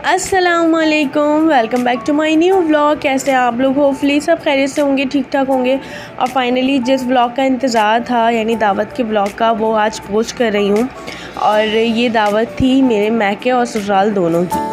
अस्सलामुअलैकुम, welcome back to my new vlog. कैसे हैं आप लोग? होपफुली सब खैरियत से होंगे, ठीक ठाक होंगे। और फाइनली जिस व्लॉग का इंतज़ार था यानी दावत के व्लॉग का, वो आज पोस्ट कर रही हूँ। और ये दावत थी मेरे मैके और ससुराल दोनों की।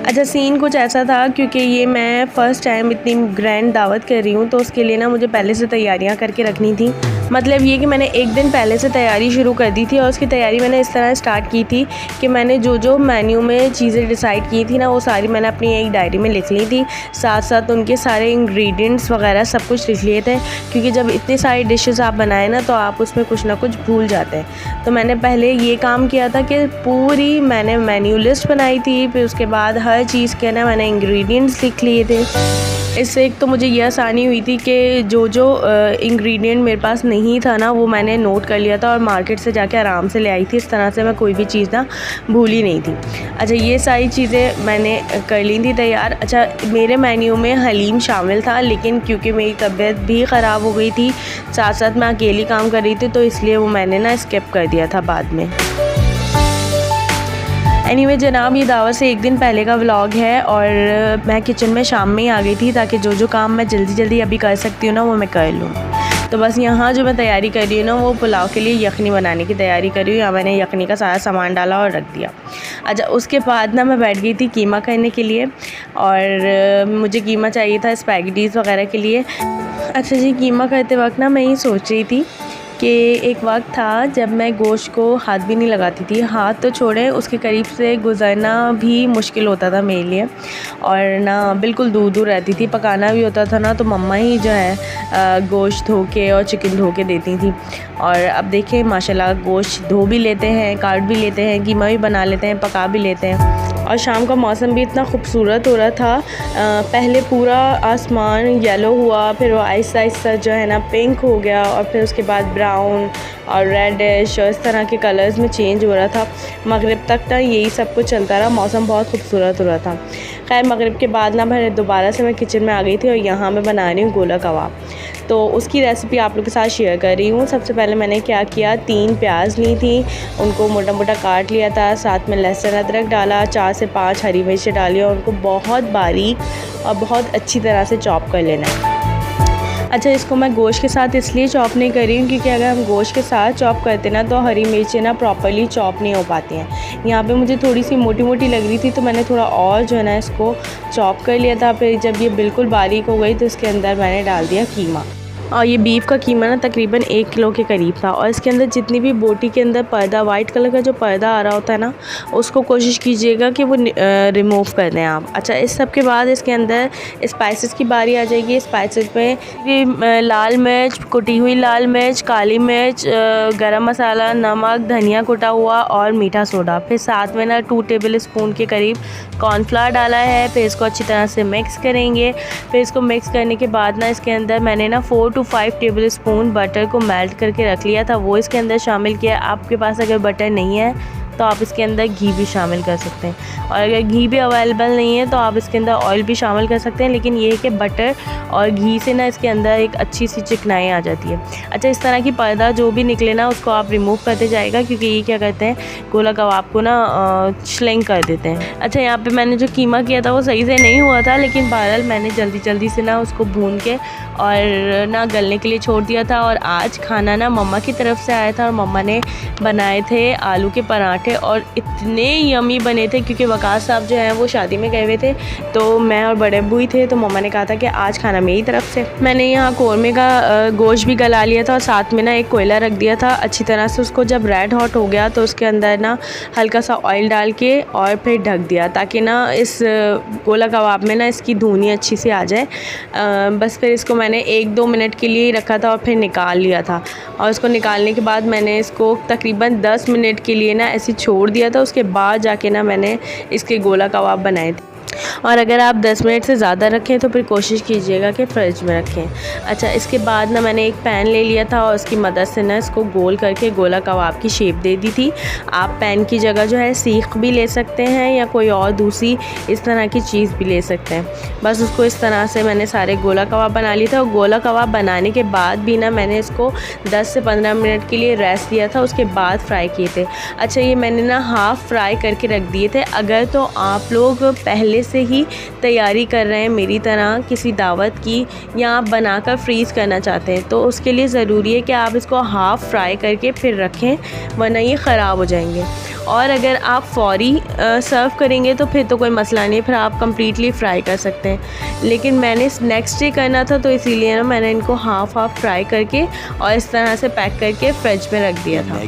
अच्छा, सीन कुछ ऐसा था क्योंकि ये मैं फ़र्स्ट टाइम इतनी ग्रैंड दावत कर रही हूँ, तो उसके लिए ना मुझे पहले से तैयारियाँ करके रखनी थी। मतलब ये कि मैंने एक दिन पहले से तैयारी शुरू कर दी थी। और उसकी तैयारी मैंने इस तरह स्टार्ट की थी कि मैंने जो जो मेन्यू में चीज़ें डिसाइड की थी ना, वो सारी मैंने अपनी एक डायरी में लिख ली थी। साथ साथ उनके सारे इंग्रेडिएंट्स वगैरह सब कुछ लिख लिए थे, क्योंकि जब इतनी सारी डिशेस आप बनाएं ना, तो आप उसमें कुछ ना कुछ भूल जाते हैं। तो मैंने पहले ये काम किया था कि पूरी मैंने मेन्यू लिस्ट बनाई थी। फिर उसके बाद हर चीज़ के ना मैंने इंग्रेडिएंट्स लिख लिए थे। इससे एक तो मुझे ये आसानी हुई थी कि जो जो इंग्रेडिएंट मेरे पास नहीं था ना, वो मैंने नोट कर लिया था और मार्केट से जाके आराम से ले आई थी। इस तरह से मैं कोई भी चीज़ ना भूली नहीं थी। अच्छा, ये सारी चीज़ें मैंने कर ली थी तैयार। अच्छा, मेरे मेन्यू में हलीम शामिल था, लेकिन क्योंकि मेरी तबीयत भी ख़राब हो गई थी, साथ साथ मैं अकेली काम कर रही थी, तो इसलिए वो मैंने ना स्किप कर दिया था बाद में। एनीवे जनाब, ये दावत से एक दिन पहले का व्लॉग है। और मैं किचन में शाम में ही आ गई थी, ताकि जो जो काम मैं जल्दी जल्दी अभी कर सकती हूँ ना, वो मैं कर लूँ। तो बस यहाँ जो मैं तैयारी कर रही हूँ ना, वो पुलाव के लिए यखनी बनाने की तैयारी कर रही हूँ। यहाँ मैंने यखनी का सारा सामान डाला और रख दिया। अच्छा, उसके बाद ना मैं बैठ गई थी कीमा करने के लिए। और मुझे कीमा चाहिए था स्पैगेटीज़ वगैरह के लिए। अच्छा जी, कीमा करते वक्त ना मैं ये सोच रही थी कि एक वक्त था जब मैं गोश्त को हाथ भी नहीं लगाती थी। हाथ तो छोड़े, उसके करीब से गुज़रना भी मुश्किल होता था मेरे लिए। और ना बिल्कुल दूर दूर रहती थी। पकाना भी होता था ना, तो मम्मा ही जो है गोश्त धो के और चिकन धो के देती थी। और अब देखें माशाल्लाह, गोश्त धो भी लेते हैं, काट भी लेते हैं, कीमा भी बना लेते हैं, पका भी लेते हैं। और शाम का मौसम भी इतना खूबसूरत हो रहा था। पहले पूरा आसमान येलो हुआ, फिर वो आहिस्ता आहिस्ता जो है ना पिंक हो गया, और फिर उसके बाद ब्राउन और रेडिश और इस तरह के कलर्स में चेंज हो रहा था। मगरिब तक ना यही सब कुछ चलता रहा। मौसम बहुत खूबसूरत हो रहा था। खैर, मगरिब के बाद ना मैं दोबारा से मैं किचन में आ गई थी, और यहाँ मैं बना रही हूँ गोला कबाब। तो उसकी रेसिपी आप लोग के साथ शेयर कर रही हूँ। सबसे पहले मैंने क्या किया, 3 प्याज ली थी, उनको मोटा मोटा काट लिया था। साथ में लहसुन अदरक डाला, 4 से 5 हरी मिर्च डाली, और उनको बहुत बारीक और बहुत अच्छी तरह से चॉप कर लेना है। अच्छा, इसको मैं गोश्त के साथ इसलिए चॉप नहीं कर रही हूँ, क्योंकि अगर हम गोश्त के साथ चॉप करते ना, तो हरी मिर्चें ना प्रॉपर्ली चॉप नहीं हो पाती हैं। यहाँ पे मुझे थोड़ी सी मोटी मोटी लग रही थी, तो मैंने थोड़ा और जो है ना इसको चॉप कर लिया था। फिर जब ये बिल्कुल बारीक हो गई, तो इसके अंदर मैंने डाल दिया कीमा। और ये बीफ का कीमा ना तकरीबन 1 किलो के करीब था। और इसके अंदर जितनी भी बोटी के अंदर पर्दा, वाइट कलर का जो पर्दा आ रहा होता है ना, उसको कोशिश कीजिएगा कि वो रिमूव कर दें आप। अच्छा, इस सब के बाद इसके अंदर स्पाइसेस की बारी आ जाएगी। स्पाइसेस में भी लाल मिर्च, कुटी हुई लाल मिर्च, काली मिर्च, गरम मसाला, नमक, धनिया कुटा हुआ और मीठा सोडा। फिर साथ में ना 2 टेबल स्पून के करीब कॉर्नफ्लावर डाला है। फिर इसको अच्छी तरह से मिक्स करेंगे। फिर इसको मिक्स करने के बाद ना इसके अंदर मैंने ना 4 to 5 टेबल स्पून बटर को मेल्ट करके रख लिया था, वो इसके अंदर शामिल किया। आपके पास अगर बटर नहीं है तो आप इसके अंदर घी भी शामिल कर सकते हैं, और अगर घी भी अवेलेबल नहीं है तो आप इसके अंदर ऑयल भी शामिल कर सकते हैं। लेकिन ये है कि बटर और घी से ना इसके अंदर एक अच्छी सी चिकनाई आ जाती है। अच्छा, इस तरह की पर्दा जो भी निकले ना, उसको आप रिमूव करते जाएगा, क्योंकि ये क्या करते हैं, गोला कबाब को ना श्लिंक कर देते हैं। अच्छा, यहाँ पे मैंने जो कीमा किया था वो सही से नहीं हुआ था, लेकिन बहरहाल मैंने जल्दी जल्दी से ना उसको भून के और ना गलने के लिए छोड़ दिया था। और आज खाना ना मम्मा की तरफ से आया था, और मम्मा ने बनाए थे आलू के पराठे, और इतने यमी बने थे। क्योंकि वकार साहब जो हैं वो शादी में गए हुए थे, तो मैं और बड़े अब्बू ही थे, तो मम्मा ने कहा था कि आज खाना मेरी तरफ से। मैंने यहाँ कौरमे का गोश्त भी गला लिया था, और साथ में ना एक कोयला रख दिया था अच्छी तरह से। उसको जब रेड हॉट हो गया, तो उसके अंदर ना हल्का सा ऑयल डाल के और फिर ढक दिया, ताकि ना इस गोला कबाब में ना इसकी धुनी अच्छी से आ जाए। बस फिर इसको मैंने 1-2 मिनट के लिए ही रखा था, और फिर निकाल लिया था। और इसको निकालने के बाद मैंने इसको तकरीबन 10 मिनट के लिए ना ऐसे छोड़ दिया था। उसके बाद जाके ना मैंने इसके गोला कबाब बनाए थे। और अगर आप 10 मिनट से ज़्यादा रखें तो फिर कोशिश कीजिएगा कि फ्रिज में रखें। अच्छा, इसके बाद ना मैंने एक पैन ले लिया था और उसकी मदद से ना इसको गोल करके गोला कबाब की शेप दे दी थी। आप पैन की जगह जो है सीख भी ले सकते हैं या कोई और दूसरी इस तरह की चीज़ भी ले सकते हैं। बस उसको इस तरह से मैंने सारे गोला कबाब बना लिए थे और गोला कबाब बनाने के बाद भी ना मैंने इसको 10 से 15 मिनट के लिए रेस्ट दिया था, उसके बाद फ्राई किए थे। अच्छा, ये मैंने ना हाफ़ फ्राई करके रख दिए थे। अगर तो आप लोग पहले से ही तैयारी कर रहे हैं मेरी तरह किसी दावत की, या आप बनाकर फ्रीज़ करना चाहते हैं, तो उसके लिए ज़रूरी है कि आप इसको हाफ़ फ्राई करके फिर रखें, वरना ये ख़राब हो जाएंगे। और अगर आप फ़ौरी सर्व करेंगे तो फिर तो कोई मसला नहीं, फिर आप कम्प्लीटली फ्राई कर सकते हैं। लेकिन मैंने नेक्स्ट डे करना था, तो इसीलिए ना मैंने इनको हाफ़ फ्राई करके और इस तरह से पैक करके फ्रिज में रख दिया था।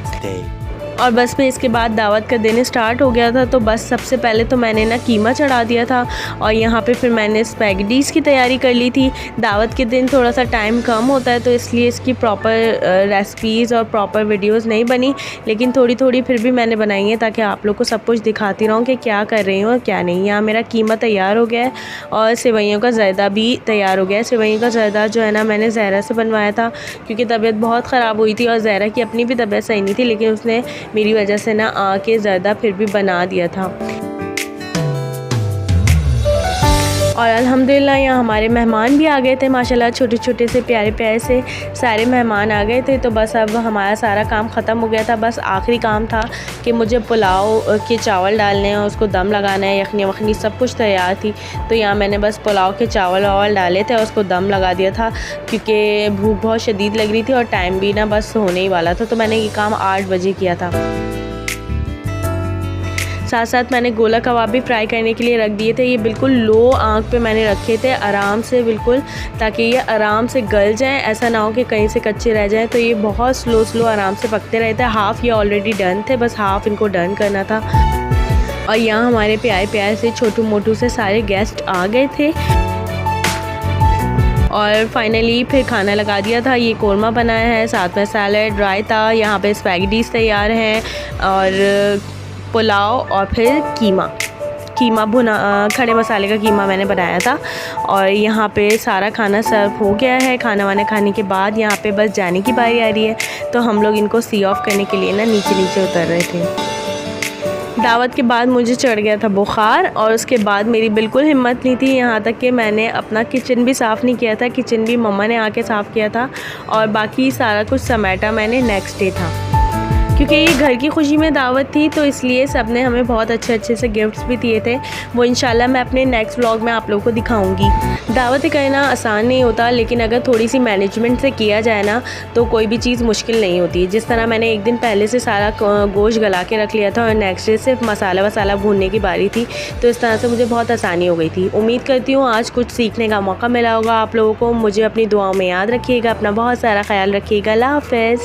और बस में इसके बाद दावत का दिन स्टार्ट हो गया था। तो बस सबसे पहले तो मैंने ना कीमा चढ़ा दिया था और यहाँ पे फिर मैंने स्पैगेटीज़ की तैयारी कर ली थी। दावत के दिन थोड़ा सा टाइम कम होता है, तो इसलिए इसकी प्रॉपर रेसिपीज़ और प्रॉपर वीडियोस नहीं बनी, लेकिन थोड़ी थोड़ी फिर भी मैंने बनाई है ताकि आप लोग को सब कुछ दिखाती रहूँ कि क्या कर रही हूँ और क्या नहीं। यहाँ मेरा कीमा तैयार हो गया है और सेवइयों का ज़र्दा भी तैयार हो गया है। सेवइयों का ज़र्दा जो है ना मैंने ज़हरा से बनवाया था, क्योंकि तबीयत बहुत ख़राब हुई थी और ज़हरा की अपनी भी तबीयत सही नहीं थी, लेकिन उसने मेरी वजह से ना आके ज़्यादा फिर भी बना दिया था। और अल्हम्दुलिल्लाह यहाँ हमारे मेहमान भी आ गए थे माशाल्लाह, छोटे छोटे से प्यारे प्यारे से सारे मेहमान आ गए थे। तो बस अब हमारा सारा काम ख़त्म हो गया था। बस आखिरी काम था कि मुझे पुलाव के चावल डालने हैं, उसको दम लगाना है, यखनी वखनी सब कुछ तैयार थी। तो यहाँ मैंने बस पुलाव के चावल वावल डाले थे और उसको दम लगा दिया था, क्योंकि भूख बहुत शदीद लग रही थी और टाइम भी ना बस होने ही वाला था। तो मैंने ये काम 8 बजे किया था। साथ साथ मैंने गोला कबाब भी फ्राई करने के लिए रख दिए थे। ये बिल्कुल लो आंच पे मैंने रखे थे, आराम से बिल्कुल, ताकि ये आराम से गल जाएं, ऐसा ना हो कि कहीं से कच्चे रह जाएं। तो ये बहुत स्लो आराम से पकते रहे थे। हाफ़ ये ऑलरेडी डन थे, बस हाफ़ इनको डन करना था। और यहाँ हमारे प्यारे प्यारे से छोटू मोटू से सारे गेस्ट आ गए थे और फाइनली फिर खाना लगा दिया था। ये कोरमा बनाया है, साथ में सैलड, रायता, यहाँ पे स्पैगेटीज़ तैयार हैं और पुलाव और फिर कीमा भुना खड़े मसाले का कीमा मैंने बनाया था। और यहाँ पे सारा खाना सर्व हो गया है। खाना वाना खाने के बाद यहाँ पे बस जाने की बारी आ रही है, तो हम लोग इनको सी ऑफ करने के लिए ना नीचे उतर रहे थे। दावत के बाद मुझे चढ़ गया था बुखार और उसके बाद मेरी बिल्कुल हिम्मत नहीं थी, यहाँ तक कि मैंने अपना किचन भी साफ़ नहीं किया था। किचन भी मम्मा ने आके साफ़ किया था और बाकी सारा कुछ समेटा मैंने नेक्स्ट डे था, क्योंकि ये घर की खुशी में दावत थी, तो इसलिए सब ने हमें बहुत अच्छे से गिफ्ट्स भी दिए थे। वो इंशाल्लाह मैं अपने नेक्स्ट व्लॉग में आप लोगों को दिखाऊंगी। दावत करना आसान नहीं होता, लेकिन अगर थोड़ी सी मैनेजमेंट से किया जाए ना तो कोई भी चीज़ मुश्किल नहीं होती। जिस तरह मैंने एक दिन पहले से सारा गोश्त गला के रख लिया था और नेक्स्ट डे सिर्फ मसाला वसाला भूनने की बारी थी, तो इस तरह से मुझे बहुत आसानी हो गई थी। उम्मीद करती हूँ आज कुछ सीखने का मौका मिला होगा आप लोगों को। मुझे अपनी दुआओं में याद रखिएगा, अपना बहुत सारा ख्याल रखिएगा। अल्लाह हाफ़िज़।